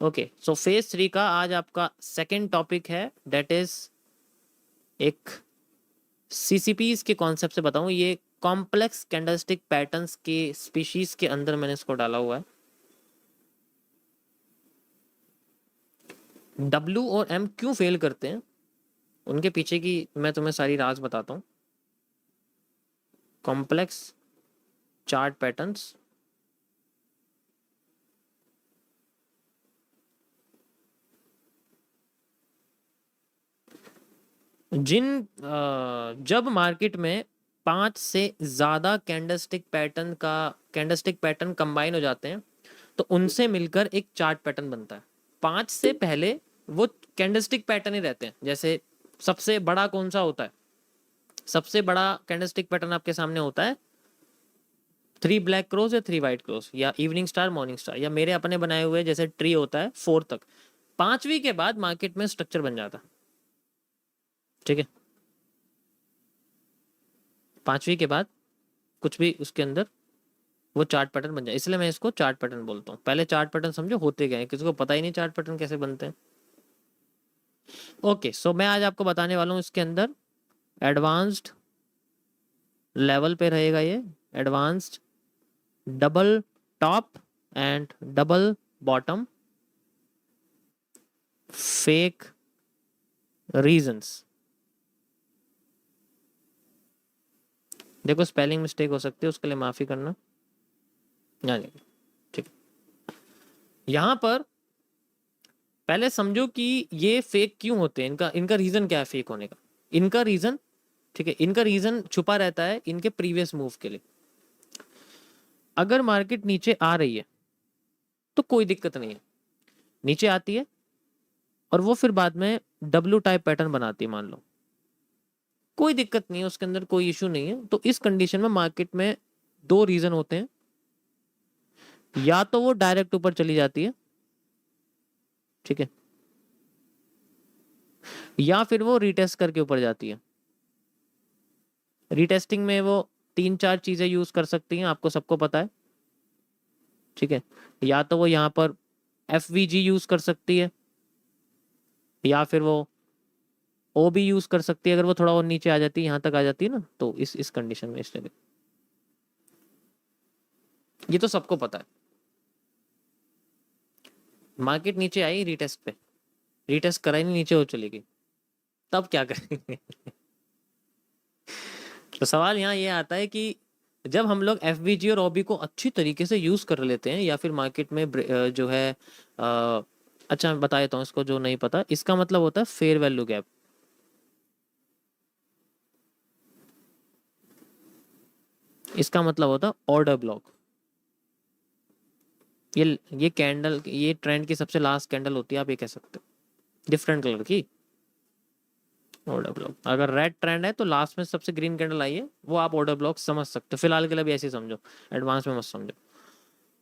Okay, so phase 3 का आज आपका सेकंड टॉपिक है, दैट इज एक सीसीपीज के कॉन्सेप्ट से बताऊं। ये कॉम्प्लेक्स कैंडलस्टिक पैटर्न्स के स्पीशीज के अंदर मैंने इसको डाला हुआ है। डब्ल्यू और एम क्यों फेल करते हैं, उनके पीछे की मैं तुम्हें सारी राज बताता हूँ। कॉम्प्लेक्स चार्ट पैटर्न्स, जब मार्केट में 5 से ज़्यादा कैंडलस्टिक पैटर्न कंबाइन हो जाते हैं तो उनसे मिलकर एक चार्ट पैटर्न बनता है। 5 से पहले वो कैंडलस्टिक पैटर्न ही रहते हैं। जैसे सबसे बड़ा कौन सा होता है, सबसे बड़ा कैंडलस्टिक पैटर्न आपके सामने होता है 3 ब्लैक क्रोस या 3 वाइट क्रोस या इवनिंग स्टार मॉर्निंग स्टार, या मेरे अपने बनाए हुए जैसे ट्री होता है 4 तक। 5वीं के बाद मार्केट में स्ट्रक्चर बन जाता है। ठीक है, 5वीं के बाद कुछ भी उसके अंदर वो चार्ट पैटर्न बन जाए, इसलिए मैं इसको चार्ट पैटर्न बोलता हूँ। पहले चार्ट पैटर्न समझो होते गए, किसी को पता ही नहीं चार्ट पैटर्न कैसे बनते हैं। ओके, सो मैं आज आपको बताने वाला हूँ इसके अंदर एडवांस्ड लेवल पे रहेगा ये, advanced double top and double bottom fake reasons. देखो स्पेलिंग मिस्टेक हो सकती है, उसके लिए माफी करना। ठीक, यहां पर पहले समझो कि ये फेक क्यों होते हैं, इनका रीजन क्या है फेक होने का। इनका रीजन, ठीक है, इनका रीजन छुपा रहता है इनके प्रीवियस मूव के लिए। अगर मार्केट नीचे आ रही है तो कोई दिक्कत नहीं है, नीचे आती है और वो फिर बाद में डब्ल्यू टाइप पैटर्न बनाती है मान लो, कोई दिक्कत नहीं है, उसके अंदर कोई इशू नहीं है। तो इस कंडीशन में मार्केट में 2 रीजन होते हैं, या तो वो डायरेक्ट ऊपर चली जाती है, ठीक है, या फिर वो रीटेस्ट करके ऊपर जाती है। रीटेस्टिंग में वो 3-4 चीजें यूज कर सकती हैं, आपको सबको पता है, ठीक है। या तो वो यहाँ पर FVG यूज कर सकती है, या फिर वो ओ भी यूज कर सकती है। अगर वो थोड़ा और नीचे आ जाती है, यहाँ तक आ जाती है ना, तो इस कंडीशन में इस जगह, ये तो सबको पता है। मार्केट नीचे आई रीटेस्ट पे, रीटेस्ट करा ही नहीं, नीचे हो चली गई, तब क्या करेंगे? तो सवाल यहाँ ये आता है कि जब हम लोग FVG और OB को अच्छी तरीके से यूज कर लेते हैं, या फिर मार्केट में जो है अच्छा मैं बता देता हूँ इसको जो नहीं पता, इसका मतलब होता है फेयर वैल्यू गैप। इसका मतलब होता है ऑर्डर ब्लॉक। ये कैंडल, ये ट्रेंड की सबसे लास्ट कैंडल होती है, आप ये कह सकते हो, डिफरेंट कलर की ऑर्डर ब्लॉक। अगर रेड ट्रेंड है तो लास्ट में सबसे ग्रीन कैंडल आई है, वो आप ऑर्डर ब्लॉक समझ सकते हो। फिलहाल के लिए भी ऐसे ही समझो, एडवांस में मत समझो।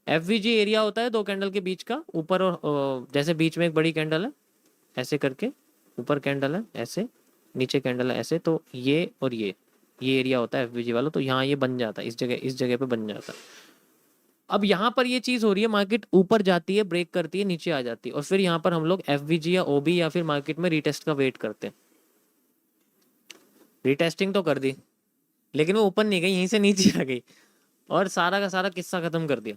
FVG एरिया होता है 2 कैंडल के बीच का, ऊपर और जैसे बीच में एक बड़ी कैंडल है ऐसे करके, ऊपर कैंडल है ऐसे, नीचे कैंडल है ऐसे, तो ये और ये एरिया होता है FVG वाला। तो यहाँ ये बन जाता है, इस जगह पे बन जाता है। अब यहाँ पर ये चीज हो रही है, मार्केट ऊपर जाती है, ब्रेक करती है, नीचे आ जाती है, और फिर यहाँ पर हम लोग FVG या OB या फिर मार्केट में रीटेस्ट का वेट करते हैं। रीटेस्टिंग तो कर दी, लेकिन वो ऊपर नहीं गई, यहीं से नीचे आ गई और सारा का सारा किस्सा खत्म कर दिया।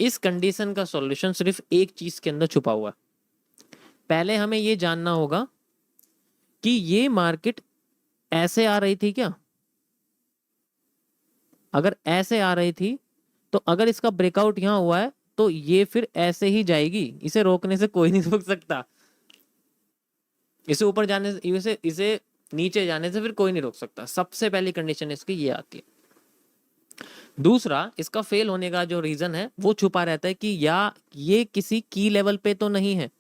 इस कंडीशन का सॉल्यूशन सिर्फ एक चीज के अंदर छुपा हुआ है। पहले हमें ये जानना होगा कि ये मार्केट ऐसे आ रही थी क्या। अगर ऐसे आ रही थी तो अगर इसका ब्रेकआउट यहां हुआ है तो ये फिर ऐसे ही जाएगी, इसे रोकने से कोई नहीं रोक सकता। इसे ऊपर जाने से, इसे नीचे जाने से फिर कोई नहीं रोक सकता। सबसे पहली कंडीशन इसकी ये आती है। दूसरा, इसका फेल होने का जो रीजन है वो छुपा रहता है कि या ये किसी की लेवल पे तो नहीं है,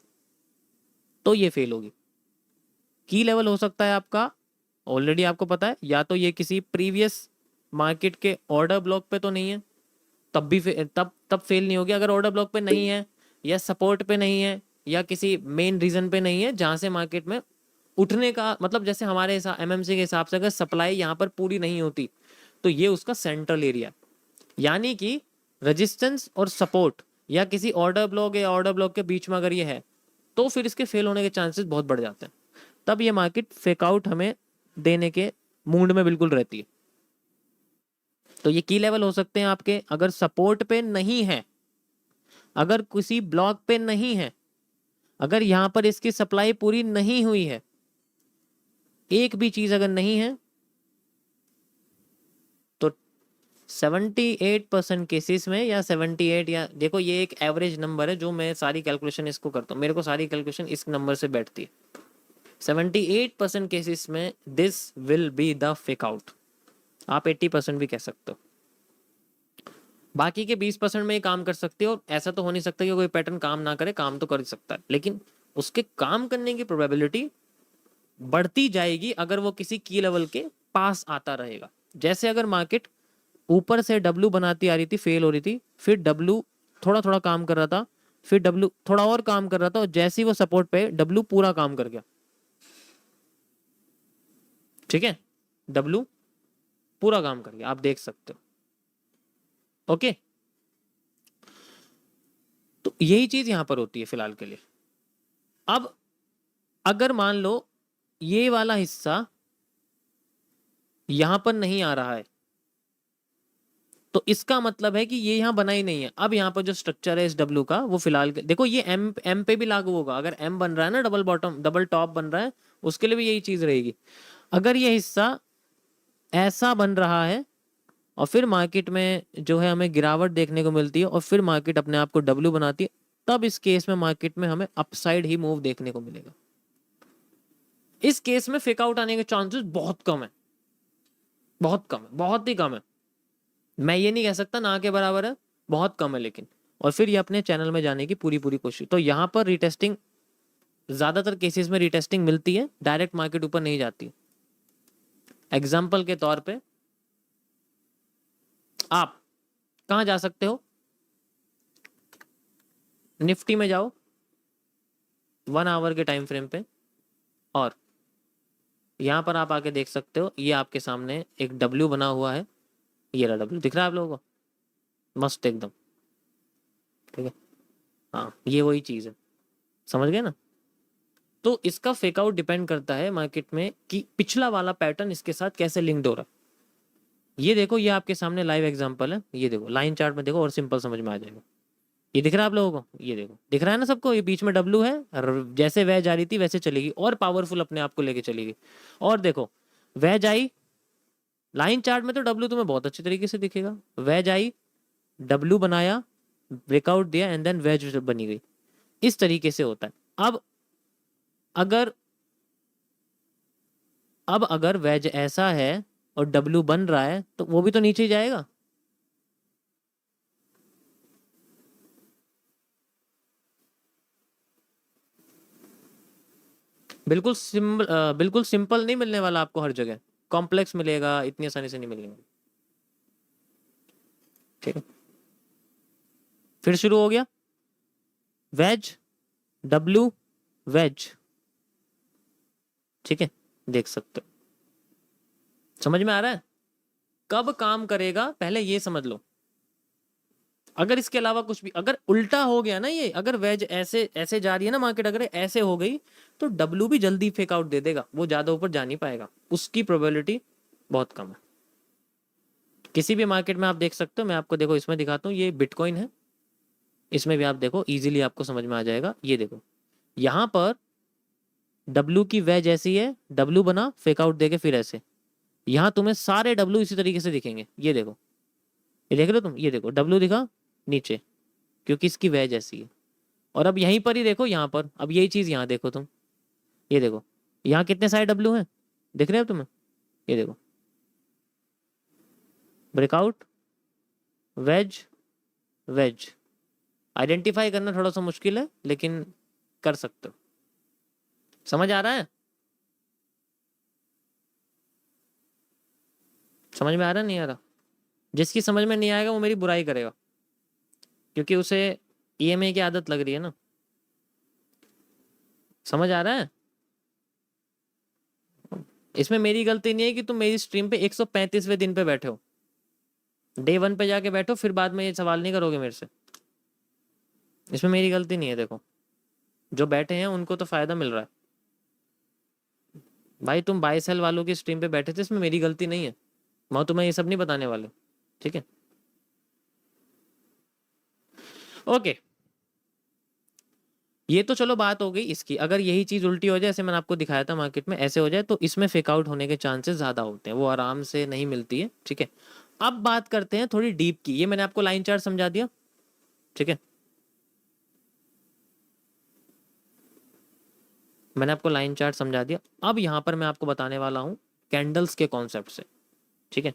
तो ये फेल होगी। की लेवल हो सकता है आपका, ऑलरेडी आपको पता है, या तो ये किसी प्रीवियस मार्केट के ऑर्डर ब्लॉक पे तो नहीं है, तब भी तब फेल नहीं होगी। अगर ऑर्डर ब्लॉक पे नहीं है, या सपोर्ट पे नहीं है, या किसी मेन रीजन पे नहीं है जहां से मार्केट में उठने का मतलब, जैसे हमारे MMC के हिसाब से अगर सप्लाई यहाँ पर पूरी नहीं होती तो ये उसका सेंट्रल एरिया, यानी कि रेजिस्टेंस और सपोर्ट या किसी ऑर्डर ब्लॉक या ऑर्डर ब्लॉक के बीच में अगर ये है, तो फिर इसके फेल होने के चांसेस बहुत बढ़ जाते हैं। तब ये मार्केट फेक आउट हमें देने के मूड में बिल्कुल रहती है। तो ये की लेवल हो सकते हैं आपके, अगर सपोर्ट पे नहीं है, अगर किसी ब्लॉक पे नहीं है, अगर यहां पर इसकी सप्लाई पूरी नहीं हुई है, एक भी चीज अगर नहीं है, तो 78% केसेस में, या 78, या देखो ये एक एवरेज नंबर है जो मैं सारी कैलकुलेशन इसको करता हूँ, मेरे को सारी कैलकुलेशन इस नंबर से बैठती है। 78% केसेस में this will be the fake out. आप 80% भी कह सकते हो, बाकी के 20% में ये काम कर सकते हो। ऐसा तो हो नहीं सकता कि कोई पैटर्न काम ना करे, काम तो कर ही सकता है, लेकिन उसके काम करने की प्रोबेबिलिटी बढ़ती जाएगी अगर वो किसी की लेवल के पास आता रहेगा। जैसे अगर मार्केट ऊपर से डब्ल्यू बनाती आ रही थी, फेल हो रही थी, फिर डब्ल्यू थोड़ा थोड़ा काम कर रहा था, फिर डब्ल्यू थोड़ा और काम कर रहा था, और जैसे ही वो सपोर्ट पे डब्ल्यू पूरा काम कर गया। ठीक है, डब्ल्यू पूरा काम कर गया, आप देख सकते हो। ओके, तो यही चीज यहां पर होती है फिलहाल के लिए। अब अगर मान लो ये वाला हिस्सा यहां पर नहीं आ रहा है, तो इसका मतलब है कि ये यहां बना ही नहीं है। अब यहां पर जो स्ट्रक्चर है इस डब्ल्यू का, वो फिलहाल देखो ये एम पे भी लागू होगा। अगर एम बन रहा है ना, डबल बॉटम डबल टॉप बन रहा है, उसके लिए भी यही चीज रहेगी। अगर ये हिस्सा ऐसा बन रहा है और फिर मार्केट में जो है हमें गिरावट देखने को मिलती है, और फिर मार्केट अपने आप को डब्ल्यू बनाती है, तब इस केस में मार्केट में हमें अपसाइड ही मूव देखने को मिलेगा। इस केस में फेक आउट आने के चांसेस बहुत कम है, बहुत कम है, बहुत ही कम है। मैं ये नहीं कह सकता ना के बराबर है, बहुत कम है, लेकिन और फिर ये अपने चैनल में जाने की पूरी पूरी कोशिश। तो यहाँ पर रिटेस्टिंग, ज्यादातर केसेस में रिटेस्टिंग मिलती है, डायरेक्ट मार्केट ऊपर नहीं जाती। एग्जाम्पल के तौर पे आप कहां जा सकते हो, निफ्टी में जाओ 1 आवर के टाइम फ्रेम पे, और यहां पर आप आके देख सकते हो ये आपके सामने एक डब्ल्यू बना हुआ है। ये रहा डब्ल्यू, दिख रहा है आप लोगों को, मस्त एकदम। ठीक है, हाँ ये वही चीज है, समझ गए ना। तो इसका फेक आउट डिपेंड करता है मार्केट में कि पिछला वाला पैटर्न इसके साथ कैसे लिंक्ड हो रहा है। ये देखो, ये आपके सामने लाइव एग्जांपल है, ये देखो लाइन चार्ट में देखो और सिंपल समझ में आ जाएगा। ये दिख रहा है आप लोगों को, ये देखो दिख रहा है ना सबको, ये बीच में डब्ल्यू है, जैसे वह जा रही थी वैसे चलेगी, और पावरफुल अपने आप को लेके चलेगी। और देखो वह जाई, लाइन चार्ट में तो डब्ल्यू तुम्हें बहुत अच्छी तरीके से दिखेगा, वह जाई, डब्ल्यू बनाया, ब्रेकआउट दिया, एंड देन वेज बनी गई। इस तरीके से होता है। अगर अब अगर वेज ऐसा है और डब्ल्यू बन रहा है, तो वो भी तो नीचे ही जाएगा। बिल्कुल सिंपल नहीं मिलने वाला आपको, हर जगह कॉम्प्लेक्स मिलेगा, इतनी आसानी से नहीं मिलेगा। ठीक है, फिर शुरू हो गया वेज, डब्ल्यू, वेज। ठीक है, देख सकते हो, समझ में आ रहा है कब काम करेगा, पहले ये समझ लो। अगर इसके अलावा कुछ भी, अगर उल्टा हो गया ना, ये अगर वेज ऐसे ऐसे जा रही है ना मार्केट, अगर ऐसे हो गई, तो डब्ल्यू भी जल्दी फेक आउट दे देगा, वो ज्यादा ऊपर जा नहीं पाएगा, उसकी प्रोबेबिलिटी बहुत कम है। किसी भी मार्केट में आप देख सकते हो, मैं आपको देखो इसमें दिखाता हूँ, ये बिटकॉइन है, इसमें भी आप देखो इजीली आपको समझ में आ जाएगा। ये देखो यहां पर डब्ल्यू की वेज ऐसी है, डब्ल्यू बना, फेक आउट देके फिर ऐसे, यहां तुम्हें सारे डब्ल्यू इसी तरीके से दिखेंगे। ये देखो, ये देख रहे हो तुम, ये देखो डब्ल्यू दिखा नीचे, क्योंकि इसकी वेज ऐसी है। और अब यहीं पर ही देखो, यहाँ पर अब यही चीज यहाँ देखो तुम, ये देखो यहाँ कितने सारे डब्ल्यू हैं, दिख रहे हो तुम्हें, ये देखो ब्रेकआउट, वेज, वेज। आइडेंटिफाई करना थोड़ा सा मुश्किल है, लेकिन कर सकते हो। समझ आ रहा है, समझ में आ रहा है, नहीं आ रहा? जिसकी समझ में नहीं आएगा वो मेरी बुराई करेगा, क्योंकि उसे ईएमआई की आदत लग रही है ना। समझ आ रहा है, इसमें मेरी गलती नहीं है कि तुम मेरी स्ट्रीम पे 135वें दिन पे बैठे हो। डे 1 पे जाके बैठो, फिर बाद में ये सवाल नहीं करोगे मेरे से। इसमें मेरी गलती नहीं है। देखो जो बैठे हैं उनको तो फायदा मिल रहा है भाई, तुम बाय सेल वालों की स्ट्रीम पे बैठे थे, इसमें मेरी गलती नहीं है। मैं तुम्हें ये सब नहीं बताने वाले, ठीक है। ओके, ये तो चलो बात हो गई इसकी। अगर यही चीज उल्टी हो जाए, जैसे मैंने आपको दिखाया था मार्केट में, ऐसे हो जाए तो इसमें फेक आउट होने के चांसेस ज्यादा होते हैं, वो आराम से नहीं मिलती है, ठीक है। अब बात करते हैं थोड़ी डीप की। ये मैंने आपको लाइन चार्ट समझा दिया, ठीक है। मैंने आपको लाइन चार्ट समझा दिया। अब यहां पर मैं आपको बताने वाला हूं कैंडल्स के कॉन्सेप्ट से, ठीक है।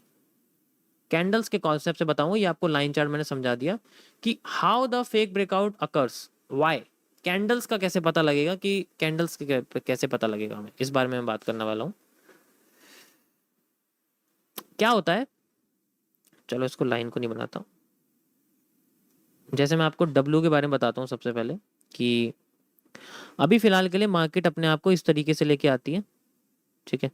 कैंडल्स के कॉन्सेप्ट से बताऊंगा। ये आपको लाइन चार्ट मैंने समझा दिया कि how the fake breakout occurs, why. Candles का कैसे पता लगेगा, कि कैंडल्स के कैसे पता लगेगा हमें, इस बारे में मैं बात करने वाला हूं। क्या होता है, चलो इसको लाइन को नहीं बनाता हूं। जैसे मैं आपको डब्ल्यू के बारे में बताता हूँ सबसे पहले, कि अभी फिलहाल के लिए मार्केट अपने आप को इस तरीके से लेके आती है, ठीक है।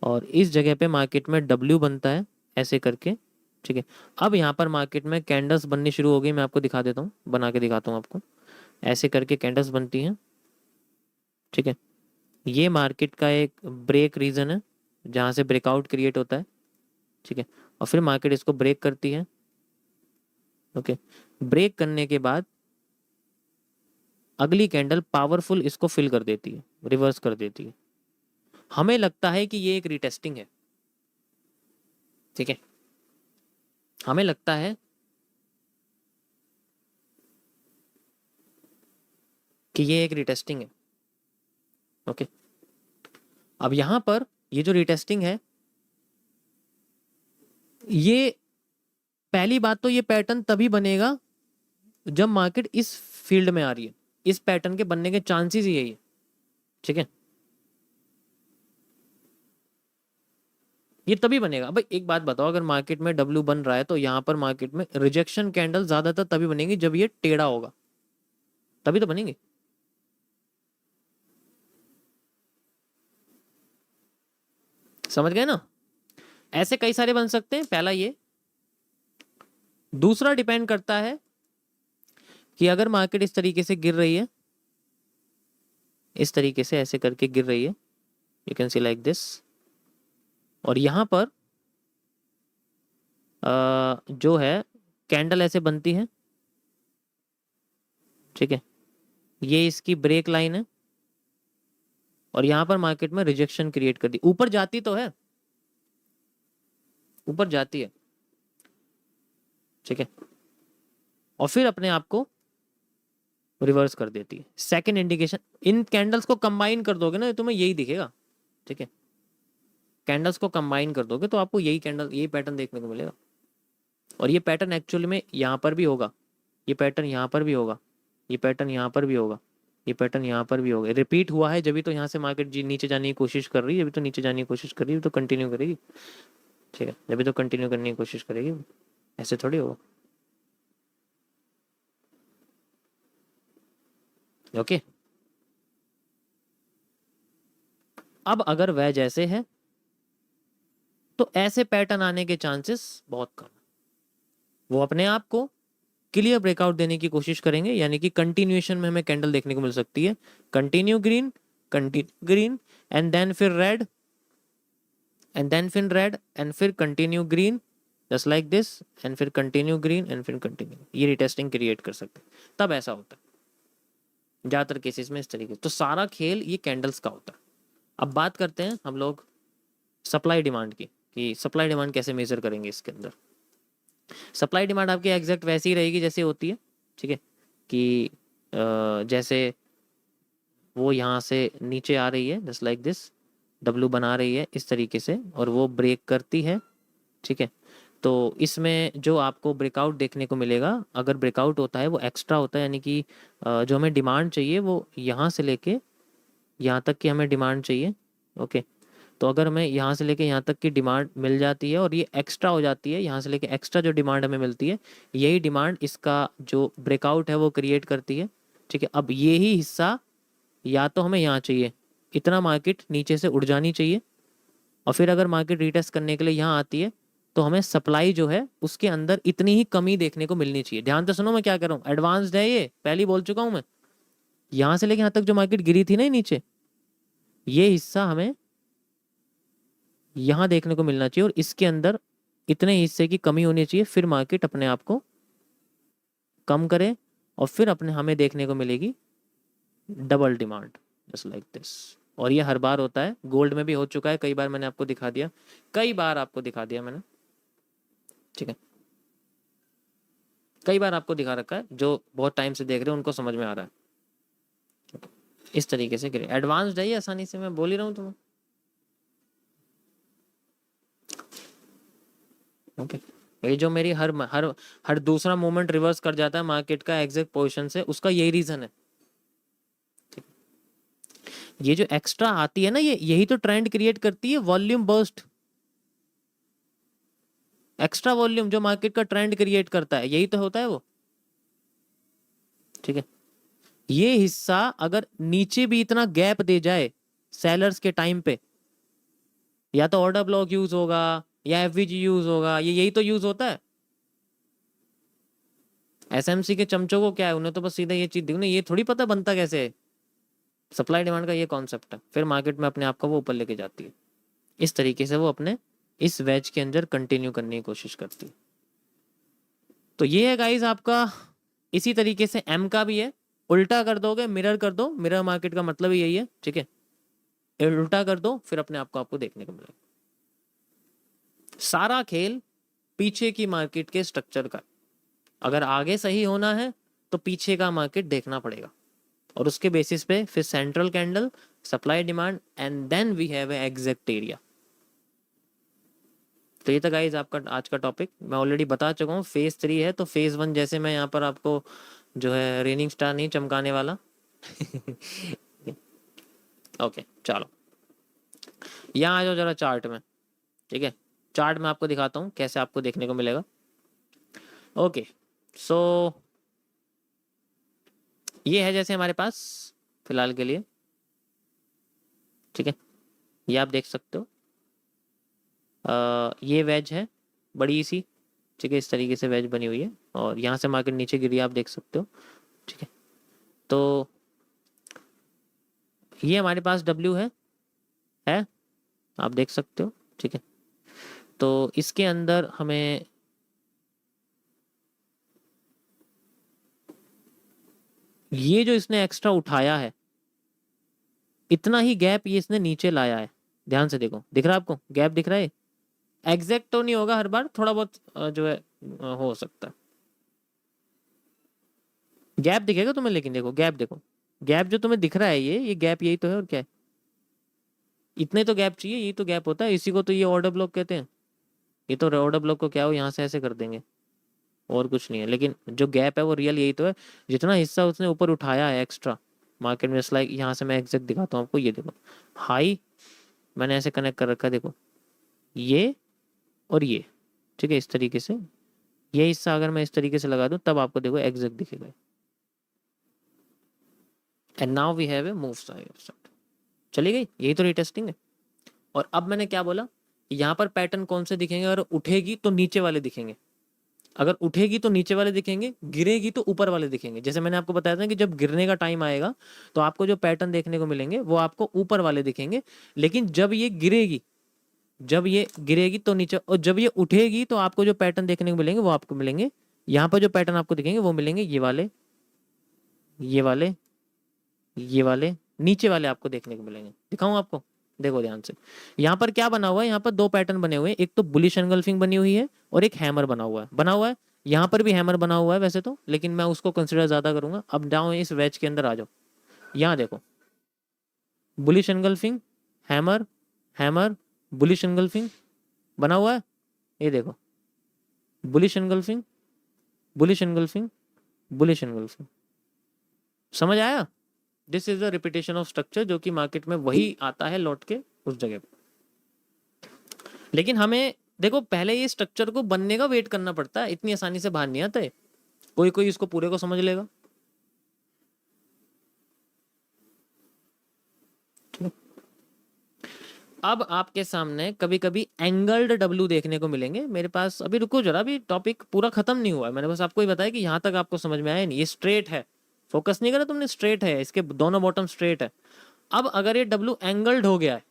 और इस जगह पे मार्केट में डब्ल्यू बनता है ऐसे करके, ठीक है। अब यहाँ पर मार्केट में कैंडल्स बननी शुरू हो गई। मैं आपको दिखा देता हूँ, बना के दिखाता हूँ आपको। ऐसे करके कैंडल्स बनती हैं, ठीक है। ये मार्केट का एक ब्रेक रीजन है जहाँ से ब्रेकआउट क्रिएट होता है, ठीक है। और फिर मार्केट इसको ब्रेक करती है, ओके। ब्रेक करने के बाद अगली कैंडल पावरफुल इसको फिल कर देती है, रिवर्स कर देती है। हमें लगता है कि ये एक रिटेस्टिंग है, ठीक है। हमें लगता है कि ये एक रिटेस्टिंग है, ओके। अब यहां पर ये जो रिटेस्टिंग है, ये पहली बात तो ये पैटर्न तभी बनेगा जब मार्केट इस फील्ड में आ रही है। इस पैटर्न के बनने के चांसेस ही यही है, ठीक है। ये तभी बनेगा। भाई एक बात बताओ, अगर मार्केट में डब्ल्यू बन रहा है तो यहाँ पर मार्केट में रिजेक्शन कैंडल ज्यादातर तभी बनेगी जब ये टेढ़ा होगा, तभी तो बनेंगे। समझ गए ना। ऐसे कई सारे बन सकते हैं, पहला ये। दूसरा डिपेंड करता है कि अगर मार्केट इस तरीके से गिर रही है, इस तरीके से ऐसे करके गिर रही है, you can see like this, और यहां पर जो है कैंडल ऐसे बनती है, ठीक है। ये इसकी ब्रेक लाइन है, और यहां पर मार्केट में रिजेक्शन क्रिएट कर दी। ऊपर जाती तो है, ऊपर जाती है, ठीक है। और फिर अपने आप को रिवर्स कर देती है। सेकंड इंडिकेशन, इन कैंडल्स को कंबाइन कर दोगे ना तो तुम्हें यही दिखेगा, ठीक है। कैंडल्स को कंबाइन कर दोगे तो आपको यही कैंडल, यही पैटर्न देखने को मिलेगा। और ये पैटर्न एक्चुअली में यहाँ पर भी होगा, ये पैटर्न यहाँ पर भी होगा, ये पैटर्न यहाँ पर भी होगा, ये पैटर्न यहाँ पर भी होगा। रिपीट हुआ है जब भी तो यहाँ से मार्केट जी नीचे जाने की कोशिश कर रही है, जब तो नीचे जाने की कोशिश कर रही है तो कंटिन्यू करेगी, ठीक है। जब भी तो कंटिन्यू करने की कोशिश करेगी, ऐसे थोड़ी होगा, ओके। अब अगर वह जैसे है तो ऐसे पैटर्न आने के चांसेस बहुत कम। वो अपने आप को क्लियर ब्रेकआउट देने की कोशिश करेंगे, यानी कि कंटिन्यूएशन में हमें कैंडल देखने को मिल सकती है। कंटिन्यू ग्रीन एंड देन फिर रेड, एंड देन फिर रेड एंड फिर continue green, just like this, and फिर कंटिन्यू ग्रीन एंड फिर कंटिन्यू। ये रिटेस्टिंग क्रिएट कर सकते हैं, तब ऐसा होता है ज्यादातर केसेस में इस तरीके। तो सारा खेल ये कैंडल्स का होता है। अब बात करते हैं हम लोग सप्लाई डिमांड की, कि सप्लाई डिमांड कैसे मेजर करेंगे इसके अंदर। सप्लाई डिमांड आपकी एग्जैक्ट वैसी ही रहेगी जैसे होती है, ठीक है। कि जैसे वो यहाँ से नीचे आ रही है जस्ट लाइक दिस, डब्ल्यू बना रही है इस तरीके से, और वो ब्रेक करती है, ठीक है। तो इसमें जो आपको ब्रेकआउट देखने को मिलेगा, अगर ब्रेकआउट होता है वो एक्स्ट्रा होता है, यानी कि जो हमें डिमांड चाहिए वो यहाँ से लेके यहाँ तक की हमें डिमांड चाहिए, ओके। तो अगर हमें यहाँ से लेके यहाँ तक की डिमांड मिल जाती है और ये एक्स्ट्रा हो जाती है, यहाँ से लेके एक्स्ट्रा जो डिमांड हमें मिलती है, यही डिमांड इसका जो ब्रेकआउट है वो क्रिएट करती है, ठीक है। अब यही हिस्सा या तो हमें यहाँ चाहिए, इतना मार्केट नीचे से उड़ जानी चाहिए, और फिर अगर मार्केट रिटेस्ट करने के लिए यहाँ आती है तो हमें सप्लाई जो है उसके अंदर इतनी ही कमी देखने को मिलनी चाहिए। ध्यान से सुनो मैं क्या कर रहा हूँ, एडवांस्ड है ये, पहले ही बोल चुका हूँ मैं। यहां से लेके यहाँ तक जो मार्केट गिरी थी ना नीचे, ये हिस्सा हमें यहां देखने को मिलना चाहिए और इसके अंदर इतने हिस्से की कमी होनी चाहिए, फिर मार्केट अपने आप को कम करे और फिर अपने हमें देखने को मिलेगी double demand, just like this. और ये हर बार होता है, गोल्ड में भी हो चुका है, कई बार मैंने आपको दिखा दिया, कई बार आपको दिखा दिया मैंने, ठीक है, कई बार आपको दिखा रखा है। जो बहुत टाइम से देख रहे हैं उनको समझ में आ रहा है। इस तरीके से गिरे, एडवांस्ड है ये, आसानी से मैं बोल ही रहा हूँ तुम्हें। ओके, ये जो मेरी हर हर हर दूसरा मोमेंट रिवर्स कर जाता है मार्केट का एग्जैक्ट पोजीशन से, उसका यही रीजन है। ये जो एक्स्ट्रा आती है ना, ये यही तो ट्रेंड क्रिएट करती है, वॉल्यूम बर्स्ट। एक्स्ट्रा वॉल्यूम जो मार्केट का ट्रेंड क्रिएट करता है, यही तो होता है वो, ठीक है। ये हिस्सा अगर नीचे भी इतना गैप दे जाए सेलर्स के टाइम पे, या तो ऑर्डर ब्लॉक यूज होगा या एफवीजी यूज होगा, ये यही तो यूज होता है। एसएमसी के चमचों को क्या है, उन्हें तो बस सीधा ये चीज दी, उन्हें ये थोड़ी पता बनता कैसे है, सप्लाई डिमांड का ये कॉन्सेप्ट है, फिर मार्केट में अपने आप को वो ऊपर लेके जाती है। इस तरीके से वो अपने इस वेज के अंदर कंटिन्यू करने की कोशिश करती है। तो ये है गाइस आपका, इसी तरीके से एम का भी है, उल्टा कर दोगे, मिरर कर दो, मिरर मार्केट का मतलब ही यही है, ठीक है, उल्टा कर दो, फिर अपने आप को आपको देखने को मिलेगा। सारा खेल पीछे की मार्केट के स्ट्रक्चर का, अगर आगे सही होना है तो पीछे का मार्केट देखना पड़ेगा, और उसके बेसिस पे फिर central candle, supply demand, and then we have a exact area. तो ये था गाइस आपका आज का टॉपिक, मैं ऑलरेडी बता चुका हूँ। फेज 3 है, तो फेज 1 जैसे मैं यहाँ पर आपको जो है रेनिंग स्टार नहीं चमकाने वाला। ओके चलो, यहाँ आ जाओ जरा चार्ट में, ठीक है, चार्ट में आपको दिखाता हूँ कैसे आपको देखने को मिलेगा। ओके सो ये है जैसे हमारे पास फिलहाल के लिए, ठीक है, ये आप देख सकते हो, ये वेज है बड़ी सी, ठीक है, इस तरीके से वेज बनी हुई है, और यहाँ से मार्केट नीचे गिरी आप देख सकते हो, ठीक है। तो ये हमारे पास डब्ल्यू है, आप देख सकते हो, ठीक है। तो इसके अंदर हमें ये जो इसने एक्स्ट्रा उठाया है, इतना ही गैप ये इसने नीचे लाया है, ध्यान से देखो, दिख रहा है आपको गैप दिख रहा है, एग्जैक्ट तो नहीं होगा, हर बार थोड़ा बहुत जो है हो सकता है, गैप दिखेगा तुम्हें, लेकिन देखो गैप, देखो गैप जो तुम्हें दिख रहा है, ये गैप यही तो है, और क्या है, इतने तो गैप चाहिए, यही तो गैप होता है, इसी को तो ये ऑर्डर ब्लॉक कहते हैं। ये तो ऑर्डर ब्लॉक को क्या हो, यहाँ से ऐसे कर देंगे, और कुछ नहीं है, लेकिन जो गैप है वो रियल यही तो है, जितना हिस्सा उसने ऊपर उठाया है एक्स्ट्रा मार्केट में, लाइक यहाँ से मैं एग्जैक्ट दिखाता हूँ आपको, ये देखो हाई मैंने ऐसे कनेक्ट कर रखा है, देखो ये और ये, ठीक है, इस तरीके से ये हिस्सा अगर मैं इस तरीके से लगा दूं तब आपको देखो एग्जैक्ट दिखेगा, and now we have a move side, चली गई, यही तो रीटेस्टिंग है। और अब मैंने क्या बोला, यहाँ पर पैटर्न कौन से दिखेंगे, अगर उठेगी तो नीचे वाले दिखेंगे, अगर उठेगी तो नीचे वाले दिखेंगे, गिरेगी तो ऊपर वाले दिखेंगे। जैसे मैंने आपको बताया था कि जब गिरने का टाइम आएगा तो आपको जो पैटर्न देखने को मिलेंगे वो आपको ऊपर वाले दिखेंगे, लेकिन जब ये गिरेगी, जब ये गिरेगी तो नीचे, और जब ये उठेगी तो आपको जो पैटर्न देखने को मिलेंगे वो आपको मिलेंगे, यहाँ पर जो पैटर्न आपको दिखेंगे वो मिलेंगे ये वाले, ये वाले, ये वाले, नीचे वाले आपको देखने को मिलेंगे। दिखाऊं आपको, देखो ध्यान से, यहाँ पर क्या बना हुआ है, यहाँ पर दो पैटर्न बने हुए हैं, एक तो बुलिश एंगल्फिंग बनी हुई है और एक हैमर बना हुआ है, यहाँ पर भी हैमर बना हुआ है वैसे तो, लेकिन मैं उसको कंसिडर ज्यादा करूंगा। अब डाउन इस वेज के अंदर आ जाओ, यहाँ देखो bullish engulfing, hammer, hammer, bullish engulfing बना हुआ है, ये देखो bullish engulfing, bullish engulfing, bullish engulfing, समझ आया? This is the repetition of structure, जो कि मार्केट में वही आता है लौट के उस जगह पे। लेकिन हमें देखो पहले ये स्ट्रक्चर को बनने का वेट करना पड़ता है, इतनी आसानी से बाहर नहीं आता है, कोई कोई इसको पूरे को समझ लेगा। अब आपके सामने कभी कभी एंगल्ड डब्लू देखने को मिलेंगे मेरे पास। अभी रुको जरा, अभी टॉपिक पूरा खत्म नहीं हुआ है, मैंने बस आपको ही बताया कि यहाँ तक आपको समझ में आया नहीं। ये स्ट्रेट है, फोकस नहीं करा तुमने, स्ट्रेट है, इसके दोनों बॉटम स्ट्रेट है। अब अगर ये डब्लू एंगल्ड हो गया है,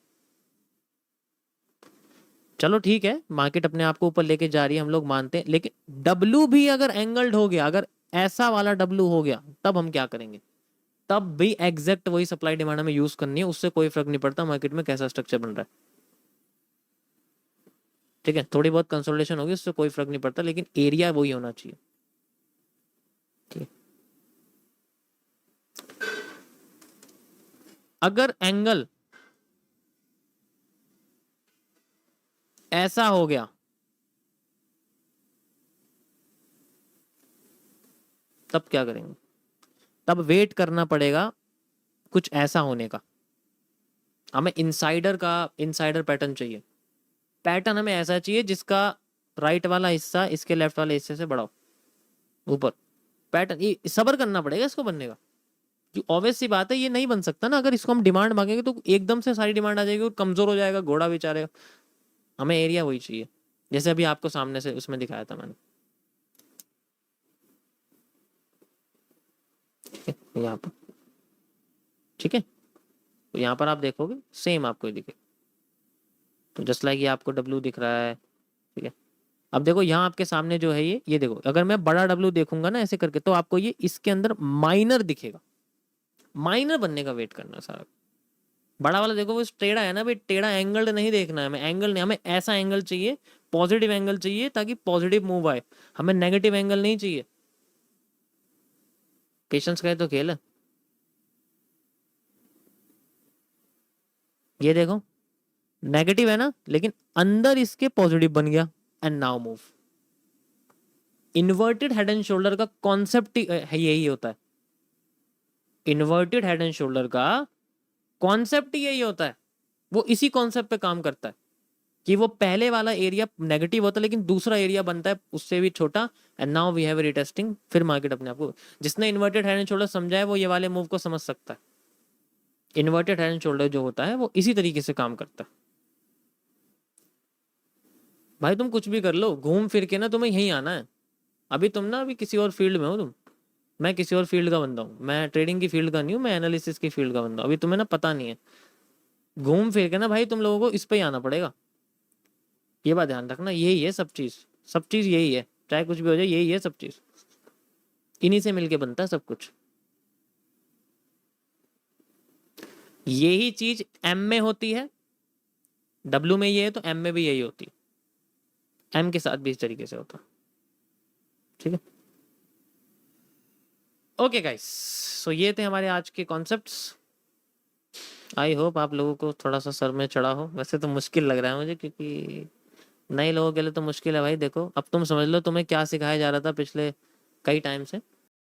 चलो ठीक है, मार्केट अपने आप को ऊपर लेके जा रही है, हम लोग मानते हैं, लेकिन डब्लू भी अगर एंगल्ड हो गया, अगर ऐसा वाला डब्लू हो गया, तब हम क्या करेंगे? तब भी एग्जैक्ट वही सप्लाई डिमांड हमें यूज करनी है, उससे कोई फर्क नहीं पड़ता मार्केट में कैसा स्ट्रक्चर बन रहा है। ठीक है, थोड़ी बहुत कंसोलिडेशन होगी, उससे कोई फर्क नहीं पड़ता, लेकिन एरिया वही होना चाहिए। ठीक, अगर एंगल ऐसा हो गया, तब क्या करेंगे? तब वेट करना पड़ेगा कुछ ऐसा होने का। हमें इनसाइडर पैटर्न चाहिए। पैटर्न हमें ऐसा चाहिए जिसका राइट वाला हिस्सा इसके लेफ्ट वाले हिस्से से बड़ा हो ऊपर। पैटर्न ये सब्र करना पड़ेगा इसको बनने का, कि ऑब्वियस सी बात है ये नहीं बन सकता ना। अगर इसको हम डिमांड मांगेंगे तो एकदम से सारी डिमांड आ जाएगी और कमजोर हो जाएगा घोड़ा बेचारे। हमें एरिया वही चाहिए, जैसे अभी आपको सामने से उसमें दिखाया था मैंने। यहाँ पर ठीक है, तो यहाँ पर आप देखोगे सेम आपको दिखे, तो जस्ट लाइक ये आपको डब्लू दिख रहा है। ठीक है, अब देखो यहाँ आपके सामने जो है ये देखो, अगर मैं बड़ा डब्लू देखूंगा ना ऐसे करके, तो आपको ये इसके अंदर माइनर दिखेगा। माइनर बनने का वेट करना सारा। बड़ा वाला देखो वो टेढ़ा है ना भाई, टेढ़ा एंगल नहीं देखना है हमें, एंगल नहीं, हमें ऐसा एंगल चाहिए, पॉजिटिव एंगल चाहिए ताकि पॉजिटिव मूव आए, हमें नेगेटिव एंगल नहीं चाहिए। पेशेंस का तो खेल है। ये देखो नेगेटिव है ना, लेकिन अंदर इसके पॉजिटिव बन गया, and now move. Inverted head and shoulder का कॉन्सेप्ट यही होता है। इन्वर्टेड हेड एंड शोल्डर का कॉन्सेप्ट यही होता है, वो इसी कॉन्सेप्ट पे काम करता है कि वो पहले वाला एरिया नेगेटिव होता है लेकिन दूसरा एरिया बनता है उससे भी छोटा, and now we have retesting. फिर मार्केट अपने आप को, जिसने इन्वर्टेड हेड एंड शोल्डर समझा है वो ये वाले मूव को समझ सकता है। इन्वर्टेड हेड एंड शोल्डर जो होता है वो इसी तरीके से काम करता है। भाई तुम कुछ भी कर लो, घूम फिर के ना तुम्हें यहीं आना है। अभी तुम ना अभी किसी और फील्ड में हो तुम, मैं किसी और फील्ड का बंदा हूँ, मैं ट्रेडिंग की फील्ड का नहीं हूँ, मैं एनालिसिस की फील्ड का बंदा हूँ। अभी तुम्हें ना पता नहीं है, घूम फिर के ना भाई तुम लोगों को इस पे ही आना पड़ेगा। ये बात ध्यान रखना, यही है सब चीज, सब चीज यही है, चाहे कुछ भी हो जाए यही है सब चीज, इन्हीं से मिलके बनता है सब कुछ। यही चीज एम में होती है, डब्ल्यू में ये है तो एम में भी यही होती है, एम के साथ भी इस तरीके से होता है। ठीक है, ओके गाइस, सो ये थे हमारे आज के कॉन्सेप्ट्स। आई होप आप लोगों को थोड़ा सा सर में चढ़ा हो। वैसे तो मुश्किल लग रहा है मुझे, क्योंकि नए लोगों के लिए तो मुश्किल है भाई। देखो अब तुम समझ लो तुम्हें क्या सिखाया जा रहा था पिछले कई टाइम से।